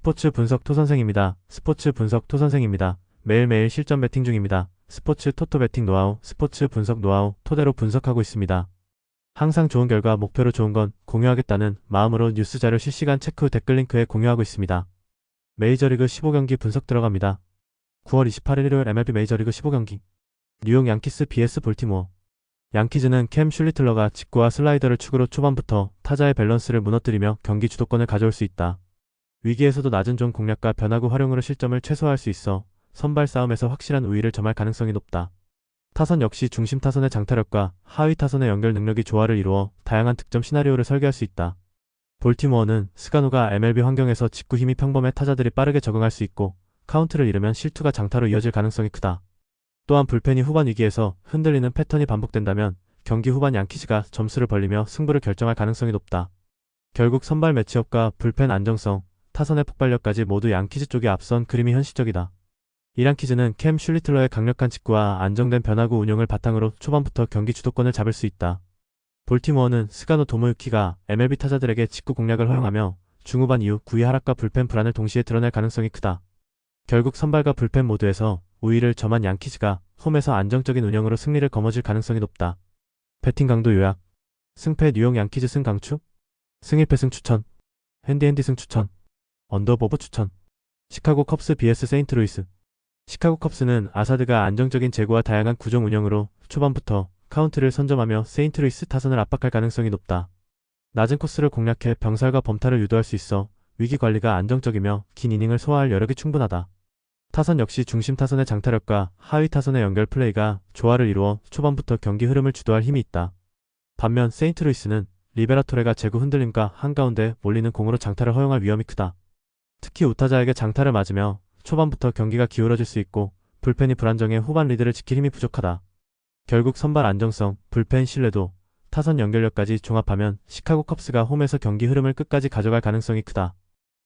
스포츠 분석 토선생입니다. 스포츠 분석 토선생입니다. 매일매일 실전 배팅 중입니다. 스포츠 토토 배팅 노하우, 스포츠 분석 노하우 토대로 분석하고 있습니다. 항상 좋은 결과 목표로 좋은 건 공유하겠다는 마음으로 뉴스 자료 실시간 체크 후 댓글 링크에 공유하고 있습니다. 메이저리그 15경기 분석 들어갑니다. 9월 28일 일요일 MLB 메이저리그 15경기 뉴욕 양키스 vs 볼티모어. 양키즈는 캠 슐리틀러가 직구와 슬라이더를 축으로 초반부터 타자의 밸런스를 무너뜨리며 경기 주도권을 가져올 수 있다. 위기에서도 낮은 존 공략과 변화구 활용으로 실점을 최소화할 수 있어 선발 싸움에서 확실한 우위를 점할 가능성이 높다. 타선 역시 중심 타선의 장타력과 하위 타선의 연결 능력이 조화를 이루어 다양한 득점 시나리오를 설계할 수 있다. 볼티모어는 스가노가 MLB 환경에서 직구 힘이 평범해 타자들이 빠르게 적응할 수 있고 카운트를 잃으면 실투가 장타로 이어질 가능성이 크다. 또한 불펜이 후반 위기에서 흔들리는 패턴이 반복된다면 경기 후반 양키즈가 점수를 벌리며 승부를 결정할 가능성이 높다. 결국 선발 매치업과 불펜 안정성, 타선의 폭발력까지 모두 양키즈 쪽이 앞선 그림이 현실적이다. 이 양키즈는 캠 슐리틀러의 강력한 직구와 안정된 변화구 운용을 바탕으로 초반부터 경기 주도권을 잡을 수 있다. 볼티모어는 스가노 도모유키가 MLB 타자들에게 직구 공략을 허용하며 중후반 이후 구위 하락과 불펜 불안을 동시에 드러낼 가능성이 크다. 결국 선발과 불펜 모두에서 우위를 점한 양키즈가 홈에서 안정적인 운영으로 승리를 거머쥘 가능성이 높다. 배팅 강도 요약. 승패 뉴욕 양키즈 승 강추, 승 1패 승 추천, 핸디 승 추천, 언더오버 추천. 시카고 컵스 vs 세인트루이스. 시카고 컵스는 아사드가 안정적인 제구와 다양한 구종 운영으로 초반부터 카운트를 선점하며 세인트루이스 타선을 압박할 가능성이 높다. 낮은 코스를 공략해 병살과 범타를 유도할 수 있어 위기 관리가 안정적이며 긴 이닝을 소화할 여력이 충분하다. 타선 역시 중심 타선의 장타력과 하위 타선의 연결 플레이가 조화를 이루어 초반부터 경기 흐름을 주도할 힘이 있다. 반면 세인트루이스는 리베라토레가 제구 흔들림과 한가운데 몰리는 공으로 장타를 허용할 위험이 크다. 특히 우타자에게 장타를 맞으며 초반부터 경기가 기울어질 수 있고 불펜이 불안정해 후반 리드를 지킬 힘이 부족하다. 결국 선발 안정성, 불펜 신뢰도, 타선 연결력까지 종합하면 시카고 컵스가 홈에서 경기 흐름을 끝까지 가져갈 가능성이 크다.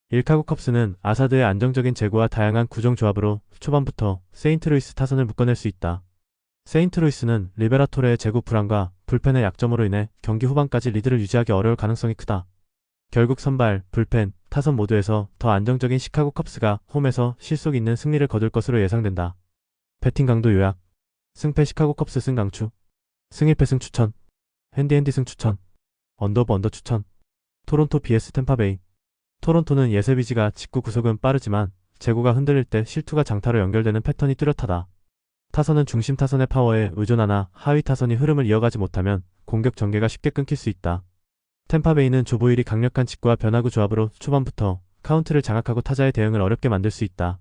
일카고 컵스는 아사드의 안정적인 제구와 다양한 구종 조합으로 초반부터 세인트루이스 타선을 묶어낼 수 있다. 세인트루이스는 리베라토레의 제구 불안과 불펜의 약점으로 인해 경기 후반까지 리드를 유지하기 어려울 가능성이 크다. 결국 선발, 불펜, 타선 모두에서 더 안정적인 시카고 컵스가 홈에서 실속 있는 승리를 거둘 것으로 예상된다. 배팅 강도 요약. 승패 시카고 컵스 승 강추, 승 1패 승 추천, 핸디 승 추천, 언더오버 언더 추천. 토론토 vs 템파베이. 토론토는 예세비지가 직구 구속은 빠르지만 제구가 흔들릴 때 실투가 장타로 연결되는 패턴이 뚜렷하다. 타선은 중심 타선의 파워에 의존하나 하위 타선이 흐름을 이어가지 못하면 공격 전개가 쉽게 끊길 수 있다. 템파베이는 조보일이 강력한 직구와 변화구 조합으로 초반부터 카운트를 장악하고 타자의 대응을 어렵게 만들 수 있다.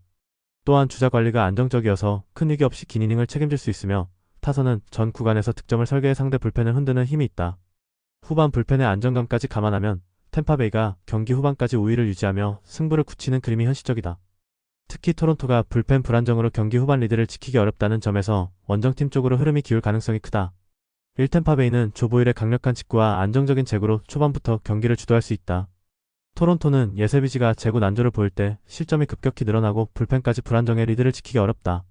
또한 주자 관리가 안정적이어서 큰 위기 없이 긴 이닝을 책임질 수 있으며 타선은 전 구간에서 득점을 설계해 상대 불펜을 흔드는 힘이 있다. 후반 불펜의 안정감까지 감안하면 템파베이가 경기 후반까지 우위를 유지하며 승부를 굳히는 그림이 현실적이다. 특히 토론토가 불펜 불안정으로 경기 후반 리드를 지키기 어렵다는 점에서 원정팀 쪽으로 흐름이 기울 가능성이 크다. 1템파베이는 조보일의 강력한 직구와 안정적인 제구로 초반부터 경기를 주도할 수 있다. 토론토는 예세비지가 제구 난조를 보일 때 실점이 급격히 늘어나고 불펜까지 불안정해 리드를 지키기 어렵다.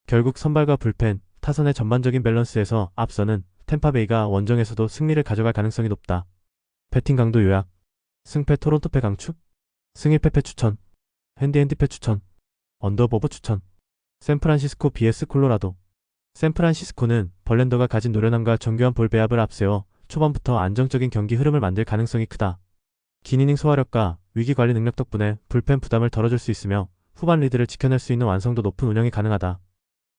결국 선발과 불펜, 타선의 전반적인 밸런스에서 앞서는 템파베이가 원정에서도 승리를 가져갈 가능성이 높다. 배팅 강도 요약. 승패 토론토 패 강추, 승 1패 패 추천, 핸디 패 추천, 언더오버 추천. 샌프란시스코 vs 콜로라도. 샌프란시스코는 벌랜더가 가진 노련함과 정교한 볼 배합을 앞세워 초반부터 안정적인 경기 흐름을 만들 가능성이 크다. 긴 이닝 소화력과 위기 관리 능력 덕분에 불펜 부담을 덜어줄 수 있으며 후반 리드를 지켜낼 수 있는 완성도 높은 운영이 가능하다.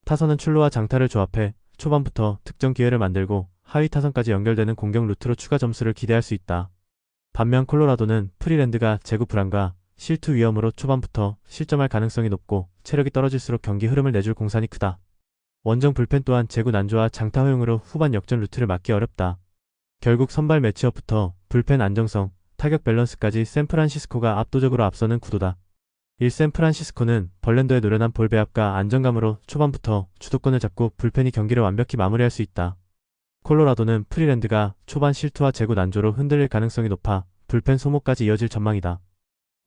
타선은 출루와 장타를 조합해 초반부터 득점 기회를 만들고 하위 타선까지 연결되는 공격 루트로 추가 점수를 기대할 수 있다. 반면 콜로라도는 프리랜드가 제구 불안과 실투 위험으로 초반부터 실점할 가능성이 높고 체력이 떨어질수록 경기 흐름을 내줄 공산이 크다. 원정 불펜 또한 제구 난조와 장타 허용으로 후반 역전 루트를 막기 어렵다. 결국 선발 매치업부터 불펜 안정성, 타격 밸런스까지 샌프란시스코가 압도적으로 앞서는 구도다. 1. 샌프란시스코는 벌랜더의 노련한 볼 배합과 안정감으로 초반부터 주도권을 잡고 불펜이 경기를 완벽히 마무리할 수 있다. 콜로라도는 프리랜드가 초반 실투와 제구 난조로 흔들릴 가능성이 높아 불펜 소모까지 이어질 전망이다.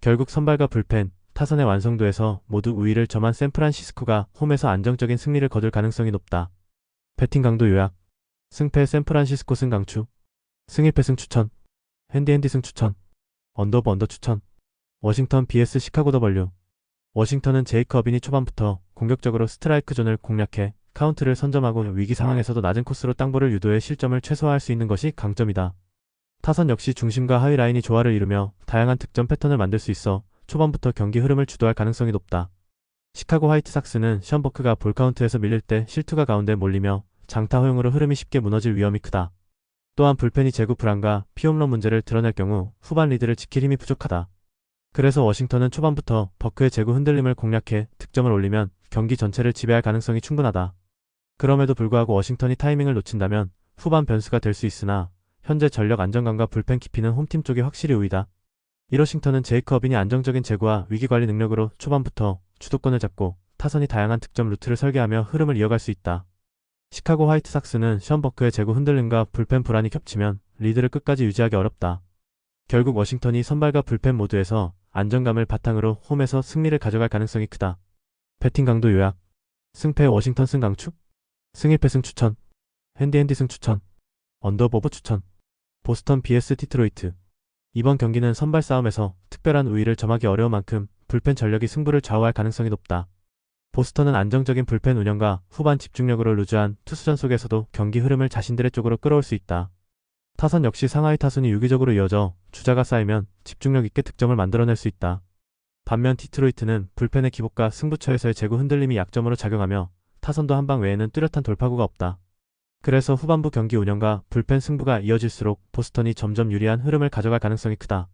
결국 선발과 불펜, 타선의 완성도에서 모두 우위를 점한 샌프란시스코가 홈에서 안정적인 승리를 거둘 가능성이 높다. 배팅 강도 요약. 승패 샌프란시스코 승 강추, 승 1패 승 추천, 핸디 승 추천, 언더오버 언더 추천. 워싱턴 vs 시카고 더블유. 워싱턴은 제이크 어빈이 초반부터 공격적으로 스트라이크 존을 공략해 카운트를 선점하고 위기 상황에서도 낮은 코스로 땅볼을 유도해 실점을 최소화할 수 있는 것이 강점이다. 타선 역시 중심과 하위 라인이 조화를 이루며 다양한 득점 패턴을 만들 수 있어 초반부터 경기 흐름을 주도할 가능성이 높다. 시카고 화이트삭스는 션 버크가 볼카운트에서 밀릴 때 실투가 가운데 몰리며 장타 허용으로 흐름이 쉽게 무너질 위험이 크다. 또한 불펜이 제구 불안과 피홈런 문제를 드러낼 경우 후반 리드를 지킬 힘이 부족하다. 그래서 워싱턴은 초반부터 버크의 제구 흔들림을 공략해 득점을 올리면 경기 전체를 지배할 가능성이 충분하다. 그럼에도 불구하고 워싱턴이 타이밍을 놓친다면 후반 변수가 될 수 있으나 현재 전력 안정감과 불펜 깊이는 홈팀 쪽이 확실히 우위다. 이 워싱턴은 제이크 어빈이 안정적인 제구와 위기관리 능력으로 초반부터 주도권을 잡고 타선이 다양한 득점 루트를 설계하며 흐름을 이어갈 수 있다. 시카고 화이트삭스는 션 버크의 제구 흔들림과 불펜 불안이 겹치면 리드를 끝까지 유지하기 어렵다. 결국 워싱턴이 선발과 불펜 모두에서 안정감을 바탕으로 홈에서 승리를 가져갈 가능성이 크다. 배팅 강도 요약. 승패 워싱턴 승 강추. 승 1패 승 추천. 핸디 승 추천. 언더보버 추천. 보스턴 vs 디트로이트. 이번 경기는 선발 싸움에서 특별한 우위를 점하기 어려운 만큼 불펜 전력이 승부를 좌우할 가능성이 높다. 보스턴은 안정적인 불펜 운영과 후반 집중력으로 루즈한 투수전 속에서도 경기 흐름을 자신들의 쪽으로 끌어올 수 있다. 타선 역시 상하이 타순이 유기적으로 이어져 주자가 쌓이면 집중력 있게 득점을 만들어낼 수 있다. 반면 디트로이트는 불펜의 기복과 승부처에서의 제구 흔들림이 약점으로 작용하며 타선도 한방 외에는 뚜렷한 돌파구가 없다. 그래서 후반부 경기 운영과 불펜 승부가 이어질수록 보스턴이 점점 유리한 흐름을 가져갈 가능성이 크다.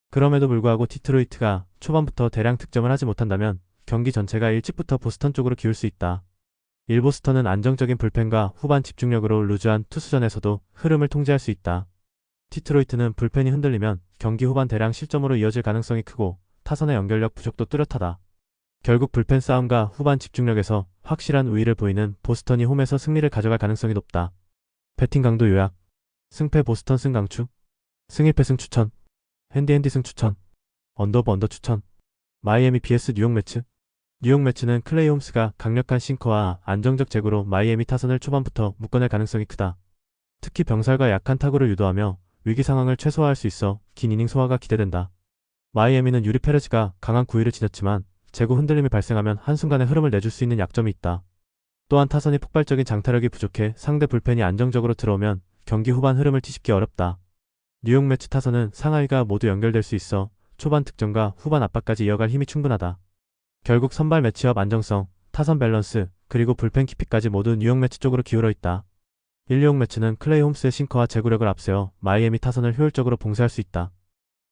그럼에도 불구하고 디트로이트가 초반부터 대량 득점을 하지 못한다면 경기 전체가 일찍부터 보스턴 쪽으로 기울 수 있다. 보스턴은 안정적인 불펜과 후반 집중력으로 루즈한 투수전에서도 흐름을 통제할 수 있다. 디트로이트는 불펜이 흔들리면 경기 후반 대량 실점으로 이어질 가능성이 크고 타선의 연결력 부족도 뚜렷하다. 결국 불펜 싸움과 후반 집중력에서 확실한 우위를 보이는 보스턴이 홈에서 승리를 가져갈 가능성이 높다. 배팅 강도 요약. 승패 보스턴 승 강추. 승 1패 승 추천. 핸디 승 추천. 언더 추천. 마이애미 vs 뉴욕 매치. 뉴욕 매치는 클레이 홈스가 강력한 싱커와 안정적 제구로 마이애미 타선을 초반부터 묶어낼 가능성이 크다. 특히 병살과 약한 타구를 유도하며 위기 상황을 최소화할 수 있어 긴 이닝 소화가 기대된다. 마이애미는 유리 페레즈가 강한 구위를 지녔지만 제구 흔들림이 발생하면 한순간에 흐름을 내줄 수 있는 약점이 있다. 또한 타선이 폭발적인 장타력이 부족해 상대 불펜이 안정적으로 들어오면 경기 후반 흐름을 뒤집기 어렵다. 뉴욕 매치 타선은 상하이가 모두 연결될 수 있어 초반 득점과 후반 압박까지 이어갈 힘이 충분하다. 결국 선발 매치업 안정성, 타선 밸런스, 그리고 불펜 깊이까지 모두 뉴욕 매치 쪽으로 기울어 있다. 뉴욕 매치는 클레이 홈스의 싱커와 제구력을 앞세워 마이애미 타선을 효율적으로 봉쇄할 수 있다.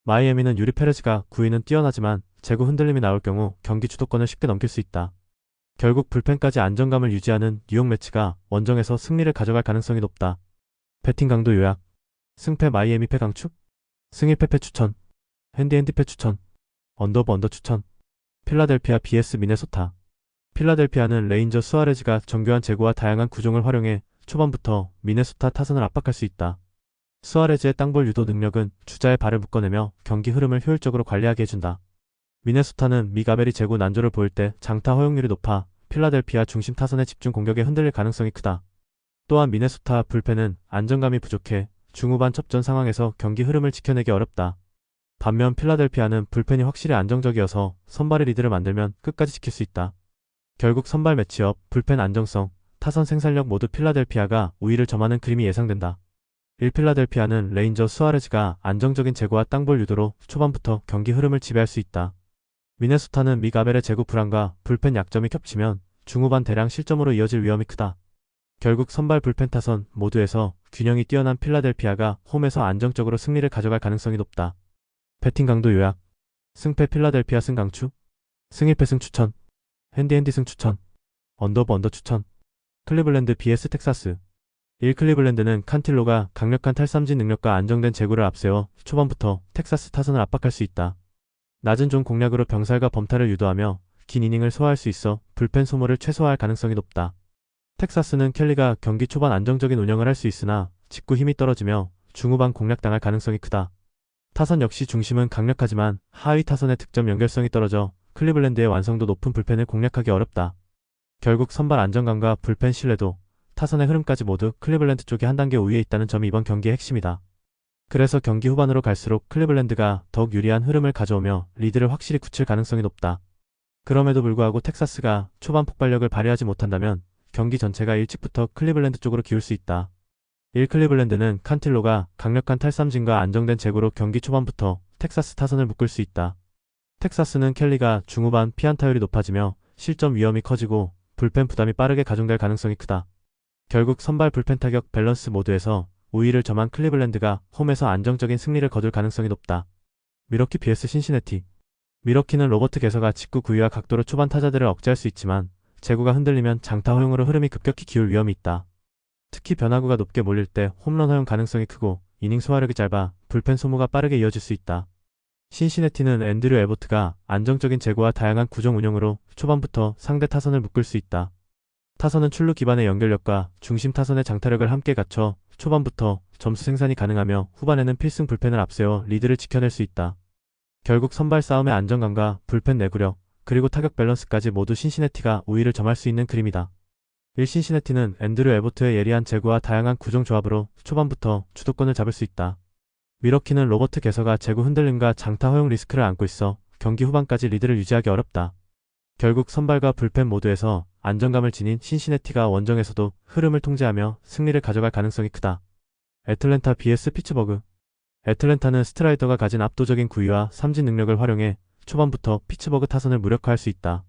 마이애미는 유리 페레즈가 구위는 뛰어나지만 제구 흔들림이 나올 경우 경기 주도권을 쉽게 넘길 수 있다. 결국 불펜까지 안정감을 유지하는 뉴욕 매치가 원정에서 승리를 가져갈 가능성이 높다. 배팅 강도 요약. 승패 마이애미 패 강추. 승 1패 패 추천. 핸디 패 추천. 언더 추천. 필라델피아 vs 미네소타. 필라델피아는 레인저 수아레즈가 정교한 제구와 다양한 구종을 활용해 초반부터 미네소타 타선을 압박할 수 있다. 수아레즈의 땅볼 유도 능력은 주자의 발을 묶어내며 경기 흐름을 효율적으로 관리하게 해준다. 미네소타는 미가벨이 제구 난조를 보일 때 장타 허용률이 높아 필라델피아 중심 타선의 집중 공격에 흔들릴 가능성이 크다. 또한 미네소타 불펜은 안정감이 부족해 중후반 첩전 상황에서 경기 흐름을 지켜내기 어렵다. 반면 필라델피아는 불펜이 확실히 안정적이어서 선발의 리드를 만들면 끝까지 지킬 수 있다. 결국 선발 매치업, 불펜 안정성, 타선 생산력 모두 필라델피아가 우위를 점하는 그림이 예상된다. 필라델피아는 레인저 수아레즈가 안정적인 제구와 땅볼 유도로 초반부터 경기 흐름을 지배할 수 있다. 미네소타는 미가벨의 제구 불안과 불펜 약점이 겹치면 중후반 대량 실점으로 이어질 위험이 크다. 결국 선발 불펜 타선 모두에서 균형이 뛰어난 필라델피아가 홈에서 안정적으로 승리를 가져갈 가능성이 높다. 배팅 강도 요약. 승패 필라델피아 승 강추. 승 1패 승 추천. 핸디 승 추천. 언더 추천. 클리블랜드 vs 텍사스. 클리블랜드는 칸틸로가 강력한 탈삼진 능력과 안정된 제구를 앞세워 초반부터 텍사스 타선을 압박할 수 있다. 낮은 존 공략으로 병살과 범타를 유도하며 긴 이닝을 소화할 수 있어 불펜 소모를 최소화할 가능성이 높다. 텍사스는 켈리가 경기 초반 안정적인 운영을 할 수 있으나 직구 힘이 떨어지며 중후반 공략당할 가능성이 크다. 타선 역시 중심은 강력하지만 하위 타선의 득점 연결성이 떨어져 클리블랜드의 완성도 높은 불펜을 공략하기 어렵다. 결국 선발 안정감과 불펜 신뢰도, 타선의 흐름까지 모두 클리블랜드 쪽이 한 단계 우위에 있다는 점이 이번 경기의 핵심이다. 그래서 경기 후반으로 갈수록 클리블랜드가 더욱 유리한 흐름을 가져오며 리드를 확실히 굳힐 가능성이 높다. 그럼에도 불구하고 텍사스가 초반 폭발력을 발휘하지 못한다면 경기 전체가 일찍부터 클리블랜드 쪽으로 기울 수 있다. 1. 클리블랜드는 칸틸로가 강력한 탈삼진과 안정된 제구로 경기 초반부터 텍사스 타선을 묶을 수 있다. 텍사스는 켈리가 중후반 피안타율이 높아지며 실점 위험이 커지고 불펜 부담이 빠르게 가중될 가능성이 크다. 결국 선발 불펜 타격 밸런스 모드에서 우위를 점한 클리블랜드가 홈에서 안정적인 승리를 거둘 가능성이 높다. 미러키 vs 신시내티. 미러키는 로버트 개서가 직구 구위와 각도로 초반 타자들을 억제할 수 있지만 제구가 흔들리면 장타 허용으로 흐름이 급격히 기울 위험이 있다. 특히 변화구가 높게 몰릴 때 홈런 허용 가능성이 크고 이닝 소화력이 짧아 불펜 소모가 빠르게 이어질 수 있다. 신시내티는 앤드류 에보트가 안정적인 제구와 다양한 구종 운영으로 초반부터 상대 타선을 묶을 수 있다. 타선은 출루 기반의 연결력과 중심 타선의 장타력을 함께 갖춰 초반부터 점수 생산이 가능하며 후반에는 필승 불펜을 앞세워 리드를 지켜낼 수 있다. 결국 선발 싸움의 안정감과 불펜 내구력, 그리고 타격 밸런스까지 모두 신시내티가 우위를 점할 수 있는 그림이다. 1. 신시내티는 앤드류 에보트의 예리한 제구와 다양한 구종 조합으로 초반부터 주도권을 잡을 수 있다. 미러키는 로버트 개서가 제구 흔들림과 장타 허용 리스크를 안고 있어 경기 후반까지 리드를 유지하기 어렵다. 결국 선발과 불펜 모두에서 안정감을 지닌 신시내티가 원정에서도 흐름을 통제하며 승리를 가져갈 가능성이 크다. 애틀랜타 vs 피츠버그. 애틀랜타는 스트라이더가 가진 압도적인 구위와 삼진 능력을 활용해 초반부터 피츠버그 타선을 무력화할 수 있다.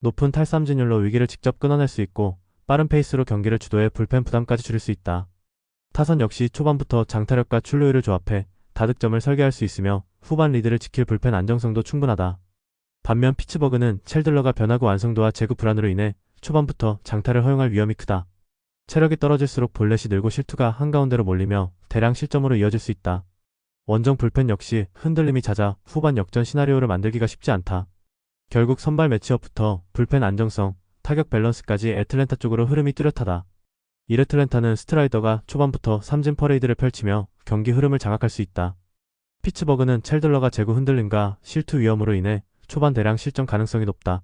높은 탈삼진율로 위기를 직접 끊어낼 수 있고 빠른 페이스로 경기를 주도해 불펜 부담까지 줄일 수 있다. 타선 역시 초반부터 장타력과 출루율을 조합해 다득점을 설계할 수 있으며 후반 리드를 지킬 불펜 안정성도 충분하다. 반면 피츠버그는 첼들러가 변화구 완성도와 제구 불안으로 인해 초반부터 장타를 허용할 위험이 크다. 체력이 떨어질수록 볼넷이 늘고 실투가 한가운데로 몰리며 대량 실점으로 이어질 수 있다. 원정 불펜 역시 흔들림이 잦아 후반 역전 시나리오를 만들기가 쉽지 않다. 결국 선발 매치업부터 불펜 안정성, 타격 밸런스까지 애틀랜타 쪽으로 흐름이 뚜렷하다. 이래틀랜타는 스트라이더가 초반부터 삼진 퍼레이드를 펼치며 경기 흐름을 장악할 수 있다. 피츠버그는 첼들러가 제구 흔들림과 실투 위험으로 인해 초반 대량 실점 가능성이 높다.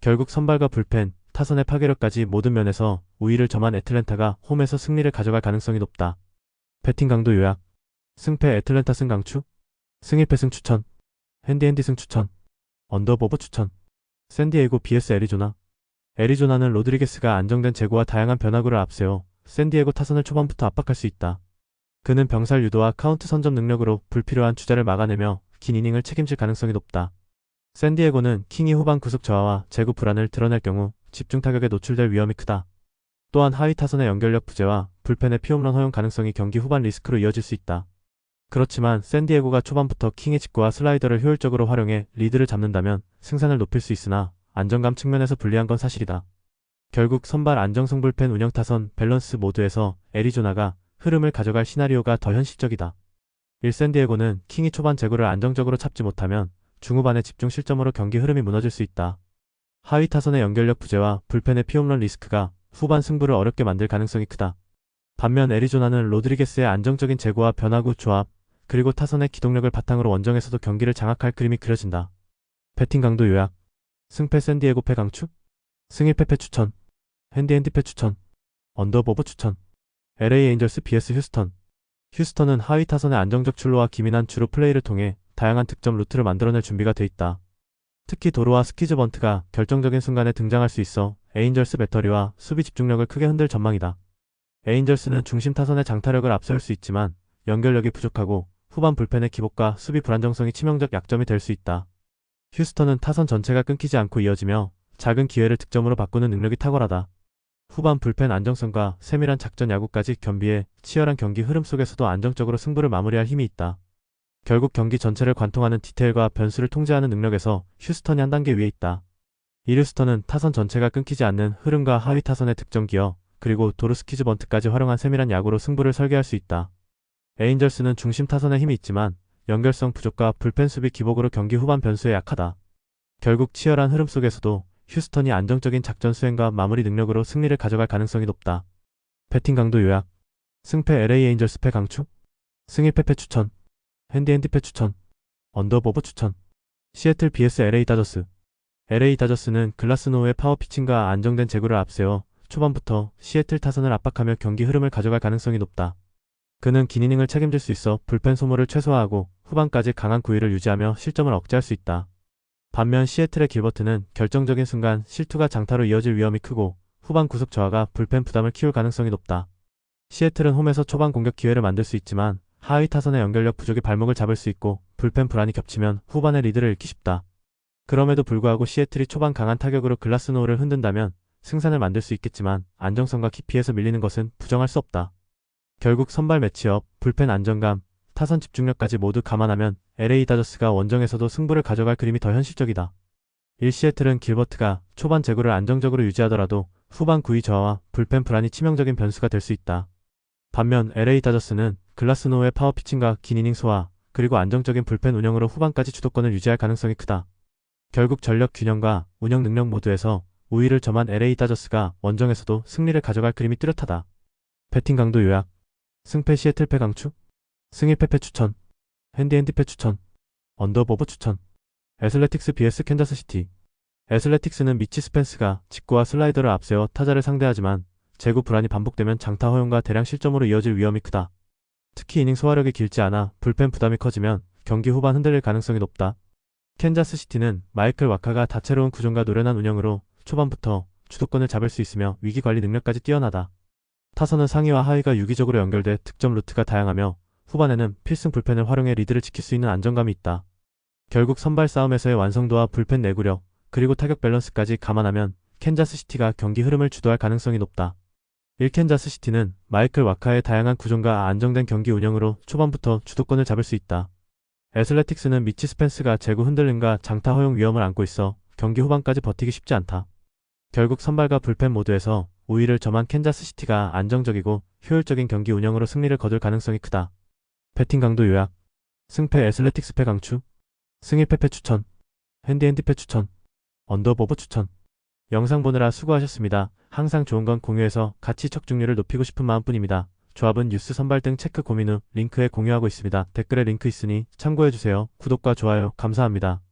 결국 선발과 불펜, 타선의 파괴력까지 모든 면에서 우위를 점한 애틀랜타가 홈에서 승리를 가져갈 가능성이 높다. 배팅 강도 요약. 승패 애틀랜타 승 강추. 승 1패 승 추천. 핸디 승 추천. 언더보버 추천. 샌디에이고 vs 애리조나. 애리조나는 로드리게스가 안정된 제구와 다양한 변화구를 앞세워 샌디에고 타선을 초반부터 압박할 수 있다. 그는 병살 유도와 카운트 선점 능력으로 불필요한 주자를 막아내며 긴 이닝을 책임질 가능성이 높다. 샌디에고는 킹이 후반 구속 저하와 제구 불안을 드러낼 경우 집중 타격에 노출될 위험이 크다. 또한 하위 타선의 연결력 부재와 불펜의 피홈런 허용 가능성이 경기 후반 리스크로 이어질 수 있다. 그렇지만 샌디에고가 초반부터 킹의 직구와 슬라이더를 효율적으로 활용해 리드를 잡는다면 승산을 높일 수 있으나 안정감 측면에서 불리한 건 사실이다. 결국 선발 안정성 불펜 운영 타선 밸런스 모드에서 애리조나가 흐름을 가져갈 시나리오가 더 현실적이다. 1. 샌디에고는 킹이 초반 제구를 안정적으로 잡지 못하면 중후반의 집중 실점으로 경기 흐름이 무너질 수 있다. 하위 타선의 연결력 부재와 불펜의 피홈런 리스크가 후반 승부를 어렵게 만들 가능성이 크다. 반면 애리조나는 로드리게스의 안정적인 제구와 변화구 조합, 그리고 타선의 기동력을 바탕으로 원정에서도 경기를 장악할 그림이 그려진다. 배팅 강도 요약. 승패 샌디에고 패 강추. 승 1패 패 추천. 핸디 패 추천. 언더보버 추천. LA 에인절스 vs 휴스턴. 휴스턴은 하위 타선의 안정적 출루와 기민한 주루 플레이를 통해 다양한 득점 루트를 만들어낼 준비가 돼 있다. 특히 도루와 스키즈 번트가 결정적인 순간에 등장할 수 있어 에인절스 배터리와 수비 집중력을 크게 흔들 전망이다. 에인절스는 중심 타선의 장타력을 앞세울 수 있지만 연결력이 부족하고 후반 불펜의 기복과 수비 불안정성이 치명적 약점이 될 수 있다. 휴스턴은 타선 전체가 끊기지 않고 이어지며 작은 기회를 득점으로 바꾸는 능력이 탁월하다. 후반 불펜 안정성과 세밀한 작전 야구까지 겸비해 치열한 경기 흐름 속에서도 안정적으로 승부를 마무리할 힘이 있다. 결국 경기 전체를 관통하는 디테일과 변수를 통제하는 능력에서 휴스턴이 한 단계 위에 있다. 이 휴스턴은 타선 전체가 끊기지 않는 흐름과 하위 타선의 득점 기여, 그리고 도루스키즈 번트까지 활용한 세밀한 야구로 승부를 설계할 수 있다. 에인절스는 중심 타선에 힘이 있지만 연결성 부족과 불펜 수비 기복으로 경기 후반 변수에 약하다. 결국 치열한 흐름 속에서도 휴스턴이 안정적인 작전 수행과 마무리 능력으로 승리를 가져갈 가능성이 높다. 배팅 강도 요약. 승패 LA 에인절스 패 강추. 승 1패 패 추천. 핸디 패 추천. 언더보버 추천. 시애틀 vs LA 다저스. LA 다저스는 글라스노우의 파워 피칭과 안정된 제구를 앞세워 초반부터 시애틀 타선을 압박하며 경기 흐름을 가져갈 가능성이 높다. 그는 긴 이닝을 책임질 수 있어 불펜 소모를 최소화하고 후반까지 강한 구위를 유지하며 실점을 억제할 수 있다. 반면 시애틀의 길버트는 결정적인 순간 실투가 장타로 이어질 위험이 크고 후반 구속 저하가 불펜 부담을 키울 가능성이 높다. 시애틀은 홈에서 초반 공격 기회를 만들 수 있지만 하위 타선의 연결력 부족이 발목을 잡을 수 있고 불펜 불안이 겹치면 후반에 리드를 잃기 쉽다. 그럼에도 불구하고 시애틀이 초반 강한 타격으로 글라스노우를 흔든다면 승산을 만들 수 있겠지만 안정성과 깊이에서 밀리는 것은 부정할 수 없다. 결국 선발 매치업, 불펜 안정감, 타선 집중력까지 모두 감안하면 LA 다저스가 원정에서도 승부를 가져갈 그림이 더 현실적이다. 1시애틀은 길버트가 초반 제구를 안정적으로 유지하더라도 후반 구위 저하와 불펜 불안이 치명적인 변수가 될 수 있다. 반면 LA 다저스는 글라스노우의 파워 피칭과 긴 이닝 소화, 그리고 안정적인 불펜 운영으로 후반까지 주도권을 유지할 가능성이 크다. 결국 전력 균형과 운영 능력 모두에서 우위를 점한 LA 다저스가 원정에서도 승리를 가져갈 그림이 뚜렷하다. 배팅 강도 요약. 승패 시애틀패 강추. 승일 패패 추천. 핸디패 추천. 언더보버 추천. 애슬레틱스 vs 캔자스시티. 애슬레틱스는 미치 스펜스가 직구와 슬라이더를 앞세워 타자를 상대하지만 제구 불안이 반복되면 장타 허용과 대량 실점으로 이어질 위험이 크다. 특히 이닝 소화력이 길지 않아 불펜 부담이 커지면 경기 후반 흔들릴 가능성이 높다. 캔자스시티는 마이클 와카가 다채로운 구종과 노련한 운영으로 초반부터 주도권을 잡을 수 있으며 위기관리 능력까지 뛰어나다. 타선은 상위와 하위가 유기적으로 연결돼 득점 루트가 다양하며 후반에는 필승 불펜을 활용해 리드를 지킬 수 있는 안정감이 있다. 결국 선발 싸움에서의 완성도와 불펜 내구력, 그리고 타격 밸런스까지 감안하면 캔자스시티가 경기 흐름을 주도할 가능성이 높다. 1캔자스시티는 마이클 와카의 다양한 구종과 안정된 경기 운영으로 초반부터 주도권을 잡을 수 있다. 애슬레틱스는 미치 스펜스가 제구 흔들림과 장타 허용 위험을 안고 있어 경기 후반까지 버티기 쉽지 않다. 결국 선발과 불펜 모두에서 우위를 점한 캔자스시티가 안정적이고 효율적인 경기 운영으로 승리를 거둘 가능성이 크다. 배팅 강도 요약. 승패 애슬레틱스 패 강추. 승일 패패 추천. 핸디패 추천. 언더보버 추천. 영상 보느라 수고하셨습니다. 항상 좋은 건 공유해서 같이 척중률을 높이고 싶은 마음뿐입니다. 조합은 뉴스 선발 등 체크 고민 후 링크에 공유하고 있습니다. 댓글에 링크 있으니 참고해주세요. 구독과 좋아요 감사합니다.